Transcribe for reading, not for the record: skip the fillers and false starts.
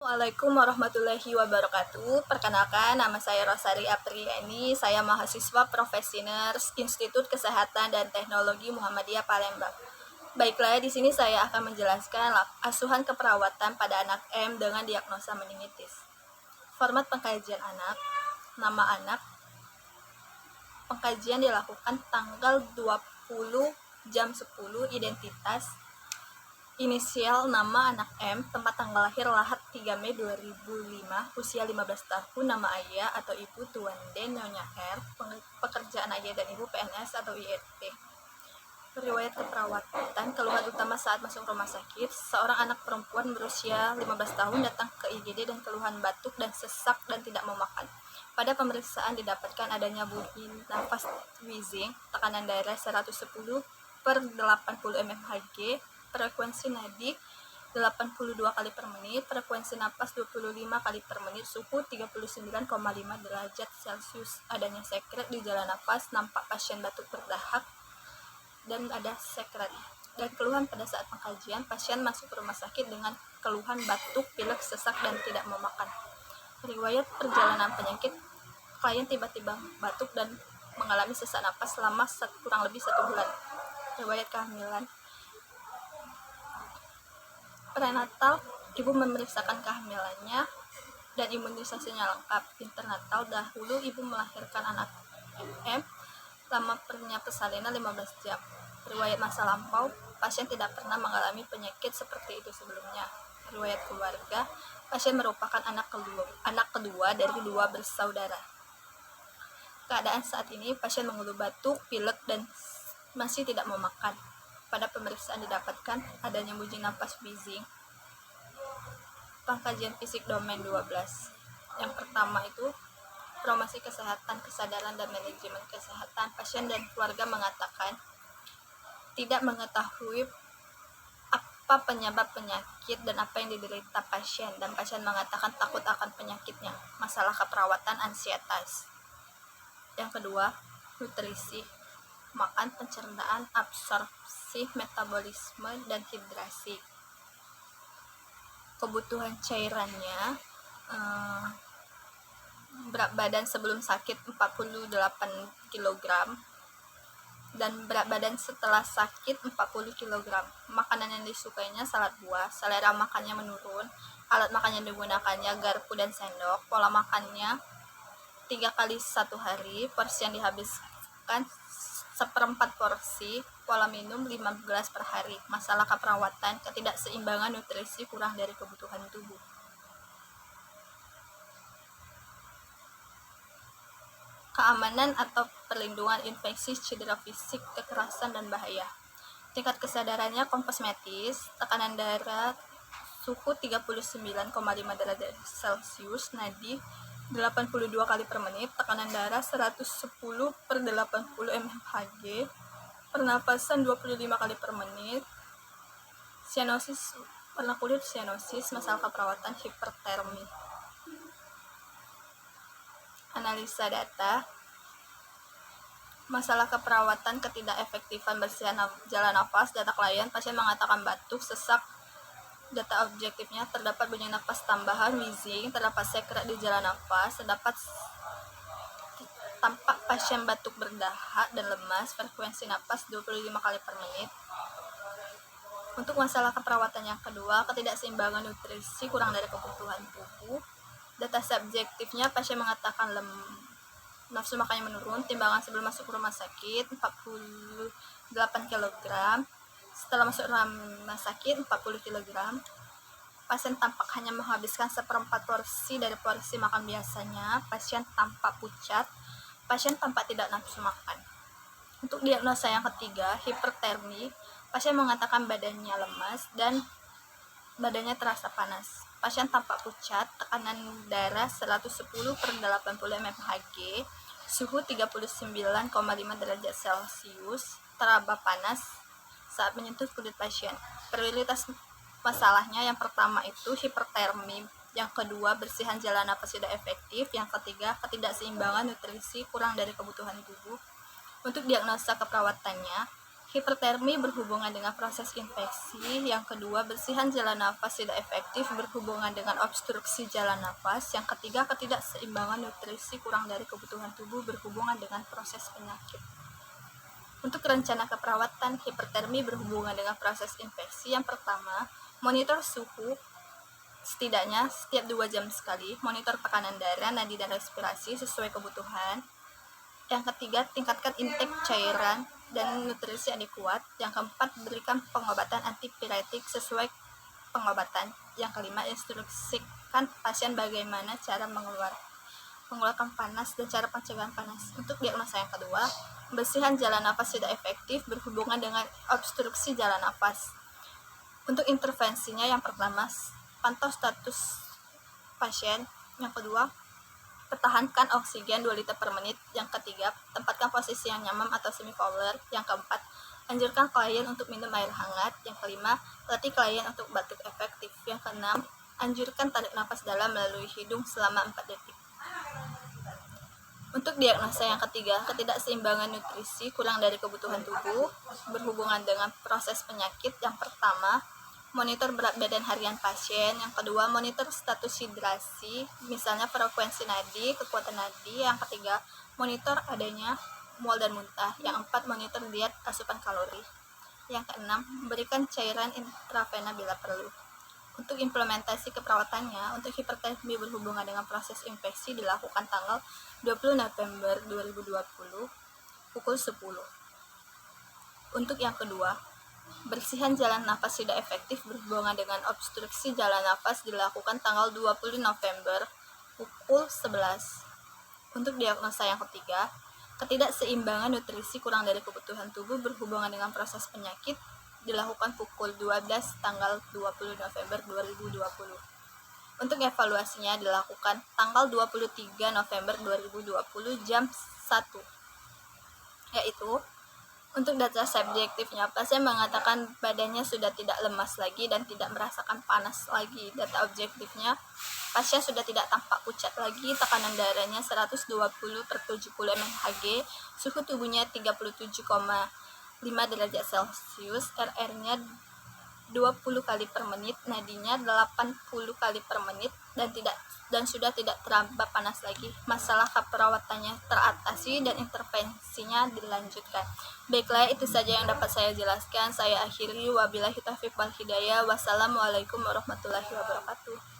Assalamualaikum warahmatullahi wabarakatuh. Perkenalkan, nama saya Rosari Apriani. Saya mahasiswa profesi nurse Institut Kesehatan dan Teknologi Muhammadiyah Palembang. Baiklah, di sini saya akan menjelaskan asuhan keperawatan pada anak M dengan diagnosa meningitis. Format pengkajian anak, nama anak. Pengkajian dilakukan tanggal 20 jam 10, identitas inisial nama anak M, tempat tanggal lahir Lahat 3 Mei 2005, usia 15 tahun, nama ayah atau ibu Tuande Nyonya R, pekerjaan ayah dan ibu PNS atau IRT. Riwayat keperawatan, keluhan utama saat masuk rumah sakit, seorang anak perempuan berusia 15 tahun datang ke IGD dan keluhan batuk dan sesak dan tidak mau makan. Pada pemeriksaan didapatkan adanya bunyi nafas wheezing, tekanan darah 110/80 mmHg, frekuensi nadi 82 kali per menit, frekuensi napas 25 kali per menit, suhu 39,5 derajat Celcius, adanya sekret di jalan napas, nampak pasien batuk berdahak dan ada sekret. Dan keluhan pada saat pengkajian, pasien masuk ke rumah sakit dengan keluhan batuk, pilek, sesak dan tidak mau makan. Riwayat perjalanan penyakit, klien tiba-tiba batuk dan mengalami sesak napas selama kurang lebih 1 bulan. Riwayat kehamilan, prenatal, ibu memeriksakan kehamilannya dan imunisasinya lengkap. Internatal, dahulu ibu melahirkan anak M, lama persalinan 15 jam. Riwayat masa lampau, pasien tidak pernah mengalami penyakit seperti itu sebelumnya. Riwayat keluarga, pasien merupakan anak kedua dari 2 bersaudara. Keadaan saat ini, pasien mengeluh batuk, pilek dan masih tidak mau makan. Pada pemeriksaan didapatkan adanya bunyi napas wheezing. Pengkajian fisik domain 12. Yang pertama itu promosi kesehatan, kesadaran dan manajemen kesehatan. Pasien dan keluarga mengatakan tidak mengetahui apa penyebab penyakit dan apa yang diderita pasien, dan pasien mengatakan takut akan penyakitnya. Masalah keperawatan, ansietas. Yang kedua, nutrisi, makan, pencernaan, absorpsi, metabolisme, dan hidrasi. Kebutuhan cairannya, berat badan sebelum sakit 48 kg dan berat badan setelah sakit 40 kg. Makanan yang disukainya salad buah, selera makannya menurun, alat makan yang digunakannya garpu dan sendok, pola makannya 3 kali 1 hari, porsi yang dihabiskan 1/4 porsi, pola minum 5 gelas per hari. Masalah keperawatan, ketidakseimbangan nutrisi, kurang dari kebutuhan tubuh. Keamanan atau perlindungan infeksi, cedera fisik, kekerasan dan bahaya. Tingkat kesadarannya kosmetis, tekanan darah suhu 39,5 derajat Celcius, nadi 82 kali per menit, tekanan darah 110/80 mmHg, pernapasan 25 kali per menit, sianosis, warna kulit sianosis, masalah keperawatan hipertermi. Analisa data, masalah keperawatan, ketidakefektifan bersihan jalan nafas, data klien, pasien mengatakan batuk, sesak. Data objektifnya, terdapat bunyi napas tambahan, wheezing, terdapat sekret di jalan napas, tampak pasien batuk berdahak dan lemas, frekuensi napas 25 kali per menit. Untuk masalah keperawatan yang kedua, ketidakseimbangan nutrisi, kurang dari kebutuhan tubuh. Data subjektifnya, pasien mengatakan nafsu makannya menurun, timbangan sebelum masuk rumah sakit 48 kg, setelah masuk rumah sakit 40 kg. Pasien tampak hanya menghabiskan 1/4 porsi dari porsi makan biasanya. Pasien tampak pucat. Pasien tampak tidak nafsu makan. Untuk diagnosa yang ketiga, hipertermi, pasien mengatakan badannya lemas dan badannya terasa panas. Pasien tampak pucat, tekanan darah 110/80 mmHg, suhu 39,5 derajat Celcius, teraba panas saat menyentuh kulit pasien. Prioritas masalahnya, yang pertama itu hipertermi, yang kedua bersihan jalan napas tidak efektif, yang ketiga ketidakseimbangan nutrisi, kurang dari kebutuhan tubuh. Untuk diagnosa keperawatannya, Hipertermi berhubungan dengan proses infeksi. Yang kedua, bersihan jalan nafas tidak efektif berhubungan dengan obstruksi jalan nafas. Yang ketiga, ketidakseimbangan nutrisi kurang dari kebutuhan tubuh berhubungan dengan proses penyakit. Untuk rencana keperawatan hipertermi berhubungan dengan proses infeksi, yang pertama, monitor suhu setidaknya setiap 2 jam sekali, monitor tekanan darah, nadi dan respirasi sesuai kebutuhan. Yang ketiga, tingkatkan intake cairan dan nutrisi adekuat. Yang keempat, berikan pengobatan antipiretik sesuai pengobatan. Yang kelima, instruksikan pasien bagaimana cara mengeluarkan panas dan cara pencegahan panas. Untuk diagnosa yang kedua, bersihan jalan nafas tidak efektif berhubungan dengan obstruksi jalan nafas. Untuk intervensinya, yang pertama, pantau status pasien. Yang kedua, pertahankan oksigen 2 liter per menit. Yang ketiga, tempatkan posisi yang nyaman atau semi-fowler. Yang keempat, anjurkan klien untuk minum air hangat. Yang kelima, latih klien untuk batuk efektif. Yang keenam, anjurkan tarik nafas dalam melalui hidung selama 4 detik. Untuk diagnosa yang ketiga, ketidakseimbangan nutrisi kurang dari kebutuhan tubuh berhubungan dengan proses penyakit. Yang pertama, monitor berat badan harian pasien. Yang kedua, monitor status hidrasi, misalnya frekuensi nadi, kekuatan nadi. Yang ketiga, monitor adanya mual dan muntah. Yang empat, monitor diet asupan kalori. Yang keenam, berikan cairan intravena bila perlu. Untuk implementasi keperawatannya, untuk hipertermi berhubungan dengan proses infeksi dilakukan tanggal 20 November 2020 pukul 10. Untuk yang kedua, bersihan jalan nafas tidak efektif berhubungan dengan obstruksi jalan nafas dilakukan tanggal 20 November pukul 11. Untuk diagnosa yang ketiga, ketidakseimbangan nutrisi kurang dari kebutuhan tubuh berhubungan dengan proses penyakit dilakukan pukul 12 tanggal 20 November 2020. Untuk evaluasinya dilakukan tanggal 23 November 2020 jam 1. Yaitu, untuk data subjektifnya, pasien mengatakan badannya sudah tidak lemas lagi dan tidak merasakan panas lagi. Data objektifnya, pasien sudah tidak tampak pucat lagi, tekanan darahnya 120/70 mmHg, suhu tubuhnya 37,5 derajat Celcius, RR-nya 20 kali per menit, nadinya 80 kali per menit, dan sudah tidak teraba panas lagi. Masalah keperawatannya teratasi dan intervensinya dilanjutkan. Baiklah, itu saja yang dapat saya jelaskan. Saya akhiri, wabillahi taufiq wal hidayah. Wassalamualaikum warahmatullahi wabarakatuh.